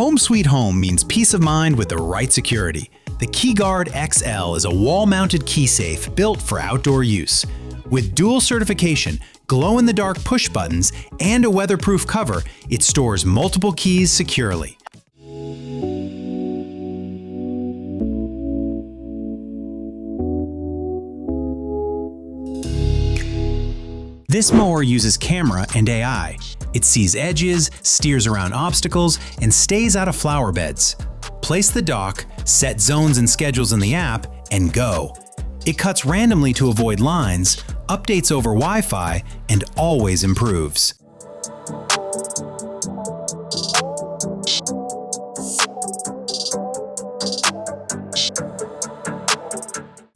Home Sweet Home means peace of mind with the right security. The KeyGuard XL is a wall-mounted key safe built for outdoor use. With dual certification, glow-in-the-dark push buttons, and a weatherproof cover, it stores multiple keys securely. This mower uses camera and AI. It sees edges, steers around obstacles, and stays out of flower beds. Place the dock, set zones and schedules in the app, and go. It cuts randomly to avoid lines, updates over Wi-Fi, and always improves.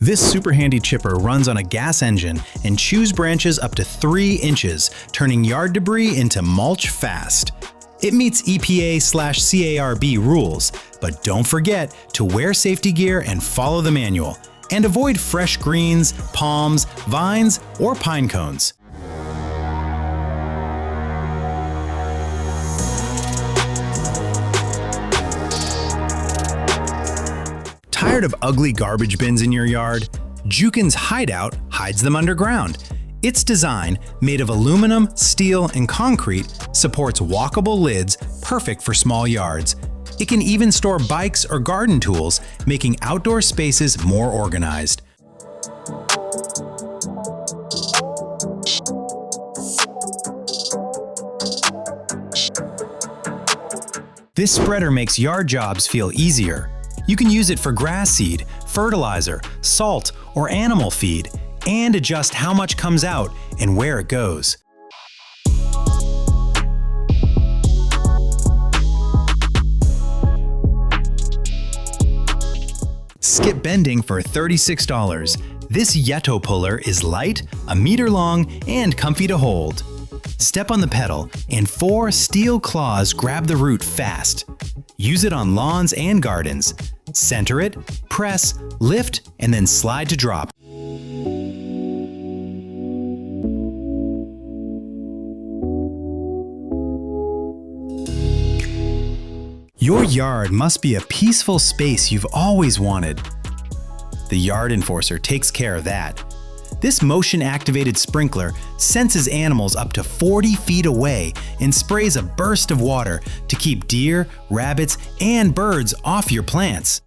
This super handy chipper runs on a gas engine and chews branches up to 3 inches, turning yard debris into mulch fast. It meets EPA/CARB rules, but don't forget to wear safety gear and follow the manual. And avoid fresh greens, palms, vines, or pine cones. Tired of ugly garbage bins in your yard? Jukin's Hideout hides them underground. Its design, made of aluminum, steel, and concrete, supports walkable lids perfect for small yards. It can even store bikes or garden tools, making outdoor spaces more organized. This spreader makes yard jobs feel easier. You can use it for grass seed, fertilizer, salt, or animal feed, and adjust how much comes out and where it goes. Skip bending for $36. This Yeto puller is light, a meter long, and comfy to hold. Step on the pedal, and 4 steel claws grab the root fast. Use it on lawns and gardens. Center it, press, lift, and then slide to drop. Your yard must be a peaceful space you've always wanted. The Yard Enforcer takes care of that. This motion-activated sprinkler senses animals up to 40 feet away and sprays a burst of water to keep deer, rabbits, and birds off your plants.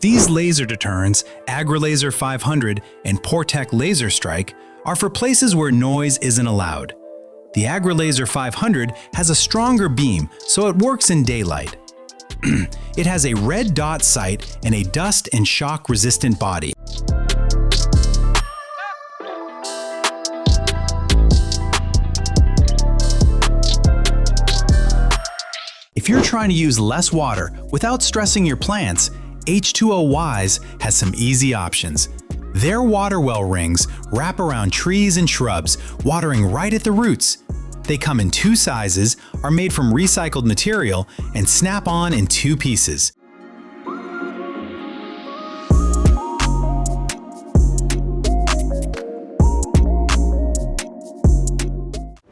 These laser deterrents, AgriLaser 500 and Portec Laser Strike, are for places where noise isn't allowed. The AgriLaser 500 has a stronger beam, so it works in daylight. It has a red dot sight and a dust and shock resistant body. If you're trying to use less water without stressing your plants, H2O Wise has some easy options. Their water well rings wrap around trees and shrubs, watering right at the roots. They come in 2 sizes, are made from recycled material, and snap on in 2 pieces.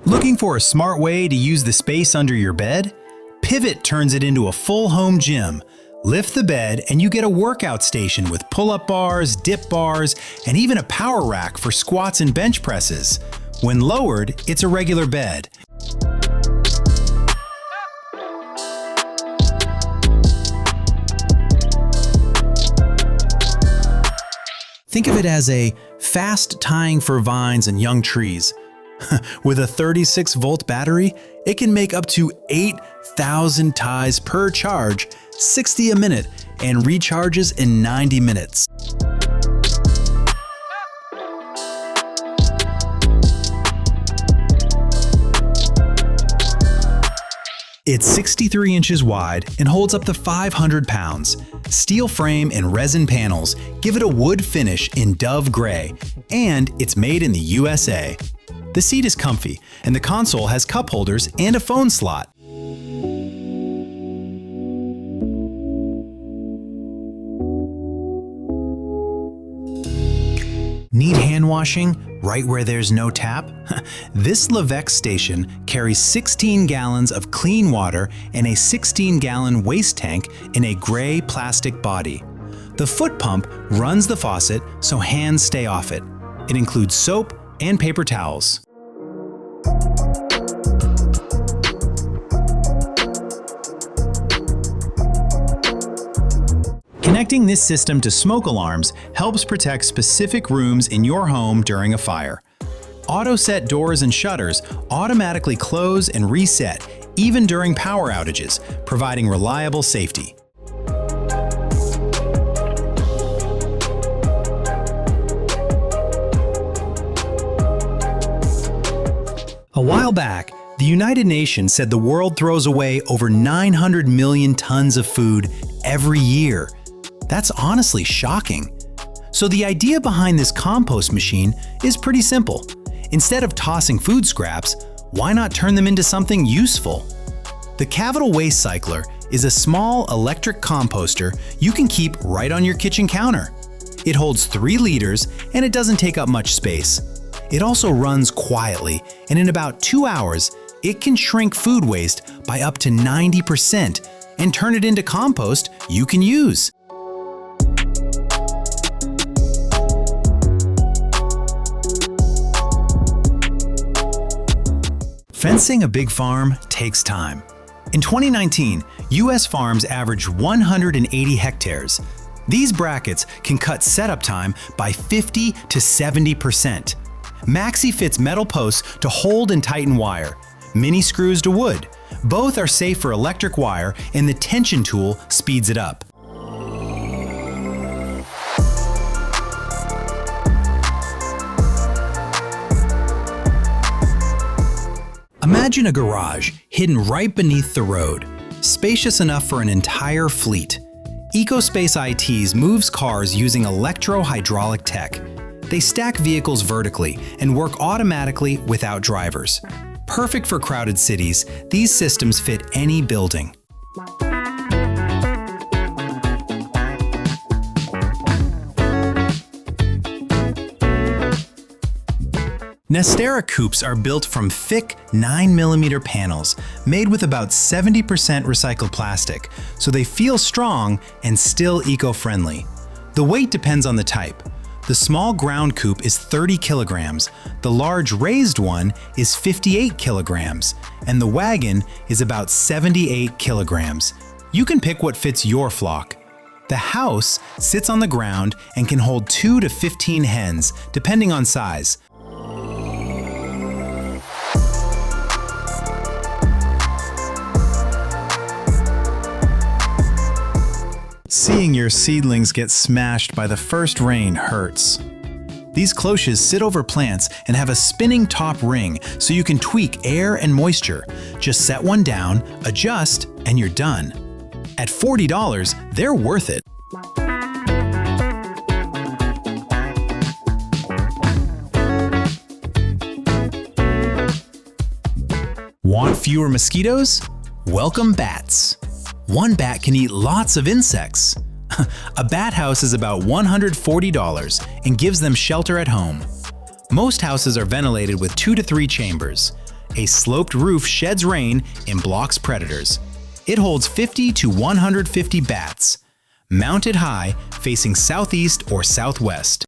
Looking for a smart way to use the space under your bed? Pivot turns it into a full home gym. Lift the bed and you get a workout station with pull-up bars, dip bars, and even a power rack for squats and bench presses. When lowered, it's a regular bed. Think of it as a fast tying for vines and young trees. With a 36-volt battery, it can make up to 8,000 ties per charge, 60 a minute, and recharges in 90 minutes. It's 63 inches wide and holds up to 500 pounds. Steel frame and resin panels give it a wood finish in dove gray, and it's made in the USA. The seat is comfy, and the console has cup holders and a phone slot. Need hand washing right where there's no tap? This Levex station carries 16 gallons of clean water and a 16-gallon waste tank in a gray plastic body. The foot pump runs the faucet so hands stay off it. It includes soap and paper towels. Connecting this system to smoke alarms helps protect specific rooms in your home during a fire. Auto-set doors and shutters automatically close and reset even during power outages, providing reliable safety. A while back, the United Nations said the world throws away over 900 million tons of food every year. That's honestly shocking. So the idea behind this compost machine is pretty simple. Instead of tossing food scraps, why not turn them into something useful? The Cavital Waste Cycler is a small electric composter you can keep right on your kitchen counter. It holds 3 liters and it doesn't take up much space. It also runs quietly, and in about 2 hours, it can shrink food waste by up to 90% and turn it into compost you can use. Fencing a big farm takes time. In 2019, U.S. farms averaged 180 hectares. These brackets can cut setup time by 50 to 70%. Maxi fits metal posts to hold and tighten wire. Mini screws to wood. Both are safe for electric wire, and the tension tool speeds it up. Imagine a garage hidden right beneath the road, spacious enough for an entire fleet. EcoSpace ITs moves cars using electro-hydraulic tech. They stack vehicles vertically and work automatically without drivers. Perfect for crowded cities, these systems fit any building. Nestera coupes are built from thick 9mm panels made with about 70% recycled plastic, so they feel strong and still eco-friendly. The weight depends on the type. The small ground coupe is 30 kilograms, the large raised one is 58 kilograms, and the wagon is about 78 kilograms. You can pick what fits your flock. The house sits on the ground and can hold 2 to 15 hens, depending on size. Seeing your seedlings get smashed by the first rain hurts. These cloches sit over plants and have a spinning top ring so you can tweak air and moisture. Just set one down, adjust, and you're done. At $40, they're worth it. Want fewer mosquitoes? Welcome bats. One bat can eat lots of insects. A bat house is about $140 and gives them shelter at home. Most houses are ventilated with 2 to 3 chambers. A sloped roof sheds rain and blocks predators. It holds 50 to 150 bats, mounted high, facing southeast or southwest.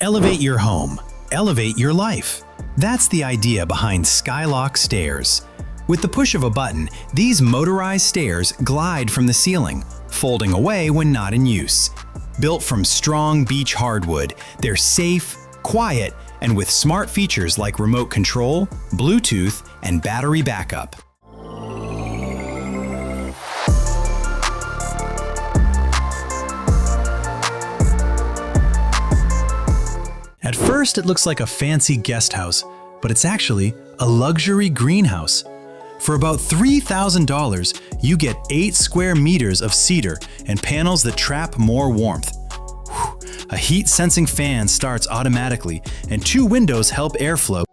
Elevate your home. Elevate your life. That's the idea behind Skylock stairs. With the push of a button, these motorized stairs glide from the ceiling, folding away when not in use. Built from strong beech hardwood, they're safe, quiet, and with smart features like remote control, Bluetooth, and battery backup. At first, it looks like a fancy guest house, but it's actually a luxury greenhouse. For about $3,000, you get 8 square meters of cedar and panels that trap more warmth. A heat-sensing fan starts automatically, and 2 windows help airflow.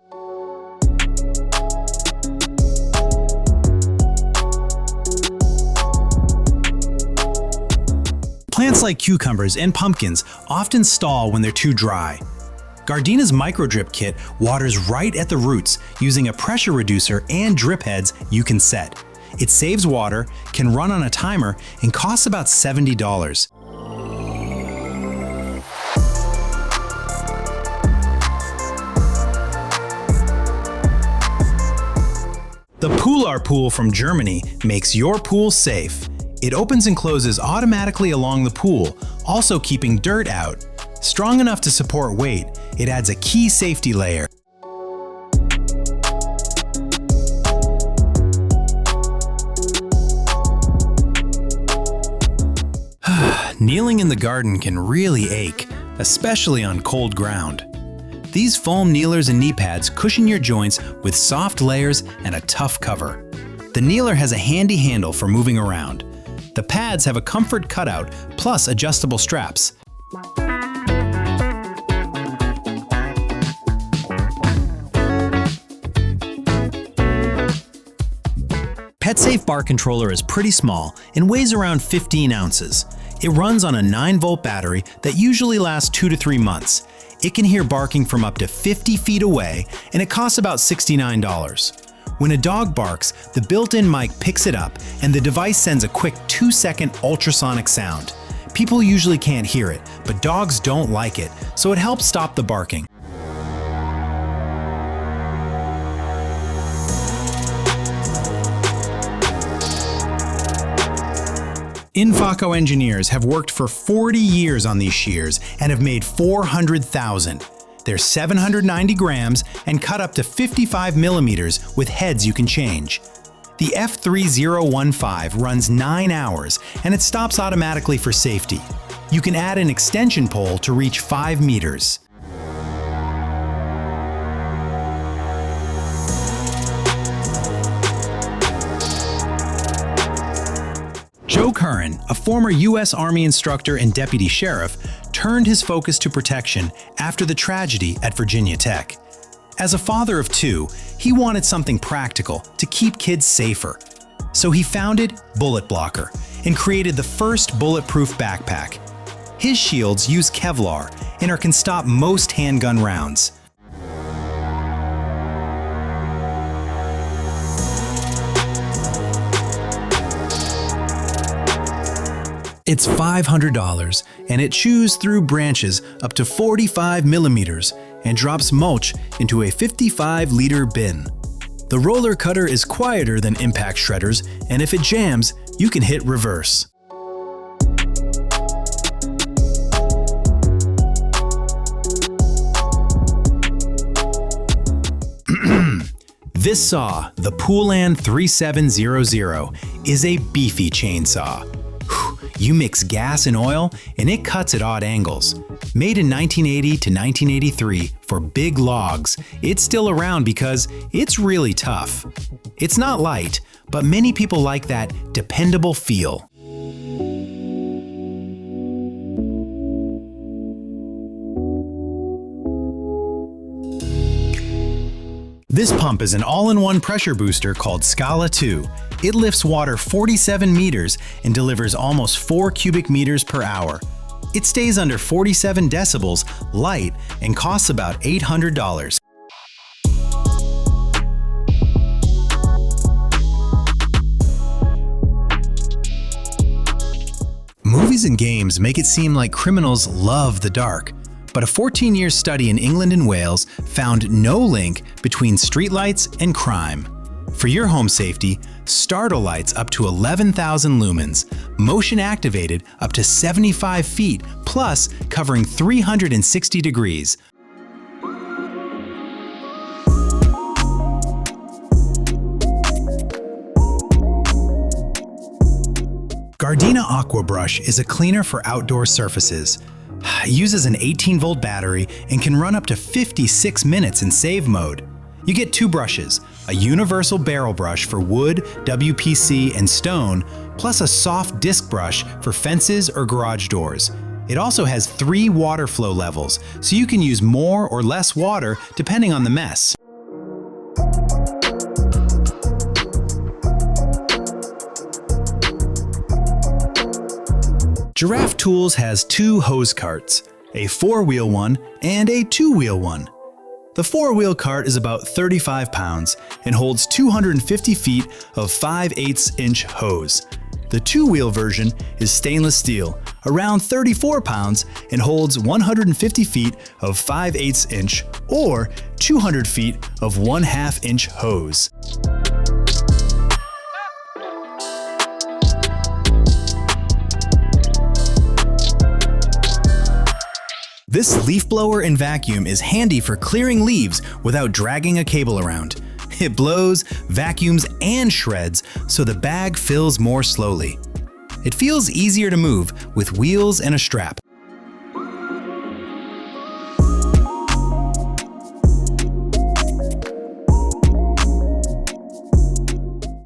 Plants like cucumbers and pumpkins often stall when they're too dry. Gardenia's micro-drip kit waters right at the roots using a pressure reducer and drip heads you can set. It saves water, can run on a timer, and costs about $70. The Polar Pool from Germany makes your pool safe. It opens and closes automatically along the pool, also keeping dirt out. Strong enough to support weight, it adds a key safety layer. Kneeling in the garden can really ache, especially on cold ground. These foam kneelers and knee pads cushion your joints with soft layers and a tough cover. The kneeler has a handy handle for moving around. The pads have a comfort cutout plus adjustable straps. PetSafe bar controller is pretty small and weighs around 15 ounces. It runs on a 9-volt battery that usually lasts 2 to 3 months. It can hear barking from up to 50 feet away, and it costs about $69. When a dog barks, the built-in mic picks it up, and the device sends a quick 2-second ultrasonic sound. People usually can't hear it, but dogs don't like it, so it helps stop the barking. Inventions engineers have worked for 40 years on these shears and have made 400,000. They're 790 grams and cut up to 55 millimeters with heads you can change. The F3015 runs 9 hours and it stops automatically for safety. You can add an extension pole to reach 5 meters. Joe Curran, a former U.S. Army instructor and deputy sheriff, turned his focus to protection after the tragedy at Virginia Tech. As a father of 2, he wanted something practical to keep kids safer. So he founded Bullet Blocker and created the first bulletproof backpack. His shields use Kevlar and can stop most handgun rounds. It's $500, and it chews through branches up to 45 millimeters and drops mulch into a 55-liter bin. The roller cutter is quieter than impact shredders, and if it jams, you can hit reverse. This saw, the Poulan 3700, is a beefy chainsaw. You mix gas and oil, and it cuts at odd angles. Made in 1980 to 1983 for big logs, it's still around because it's really tough. It's not light, but many people like that dependable feel. This pump is an all-in-one pressure booster called Scala 2. It lifts water 47 meters and delivers almost 4 cubic meters per hour. It stays under 47 decibels, light, and costs about $800. Movies and games make it seem like criminals love the dark. But a 14-year study in England and Wales found no link between streetlights and crime. For your home safety, startle lights up to 11,000 lumens, motion activated up to 75 feet, plus covering 360 degrees. Gardenia Aqua Brush is a cleaner for outdoor surfaces. It uses an 18-volt battery and can run up to 56 minutes in save mode. You get 2 brushes, a universal barrel brush for wood, WPC, and stone, plus a soft disc brush for fences or garage doors. It also has 3 water flow levels, so you can use more or less water depending on the mess. Giraffe Tools has two hose carts, a 4-wheel one and a 2-wheel one. The 4-wheel cart is about 35 pounds and holds 250 feet of 5/8-inch hose. The 2-wheel version is stainless steel, around 34 pounds, and holds 150 feet of 5/8-inch or 200 feet of 1/2-inch hose. This leaf blower and vacuum is handy for clearing leaves without dragging a cable around. It blows, vacuums, and shreds, so the bag fills more slowly. It feels easier to move with wheels and a strap.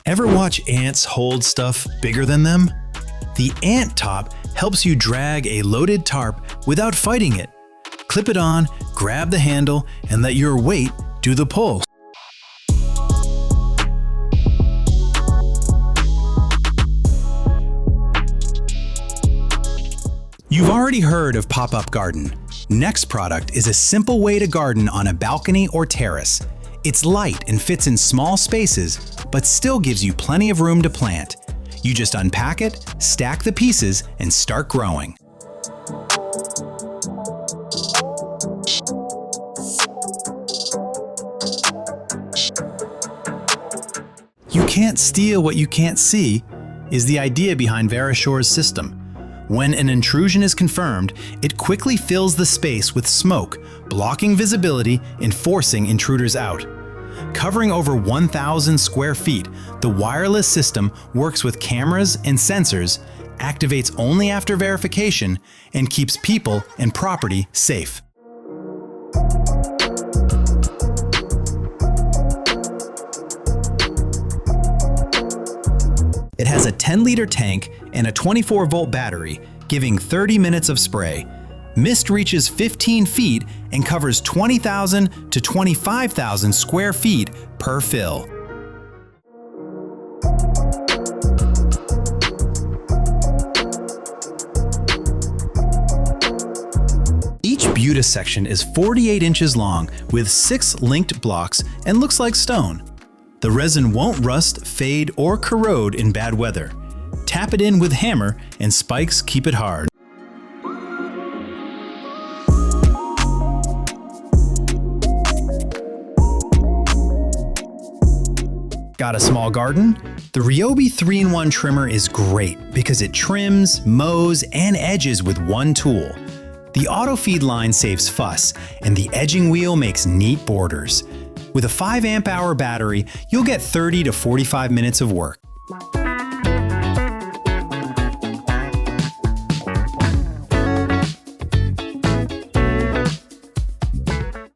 Ever watch ants hold stuff bigger than them? The ant top helps you drag a loaded tarp without fighting it. Clip it on, grab the handle, and let your weight do the pull. You've already heard of Pop-Up Garden. Next product is a simple way to garden on a balcony or terrace. It's light and fits in small spaces, but still gives you plenty of room to plant. You just unpack it, stack the pieces, and start growing. You can't steal what you can't see is the idea behind Verishore's system. When an intrusion is confirmed, it quickly fills the space with smoke, blocking visibility and forcing intruders out. Covering over 1,000 square feet, the wireless system works with cameras and sensors, activates only after verification, and keeps people and property safe. It has a 10-liter tank and a 24-volt battery, giving 30 minutes of spray. Mist reaches 15 feet and covers 20,000 to 25,000 square feet per fill. Each Buta section is 48 inches long with 6 linked blocks and looks like stone. The resin won't rust, fade, or corrode in bad weather. Tap it in with hammer and spikes keep it hard. Got a small garden? The Ryobi 3-in-1 trimmer is great because it trims, mows, and edges with one tool. The auto feed line saves fuss, and the edging wheel makes neat borders. With a 5 amp hour battery, you'll get 30 to 45 minutes of work.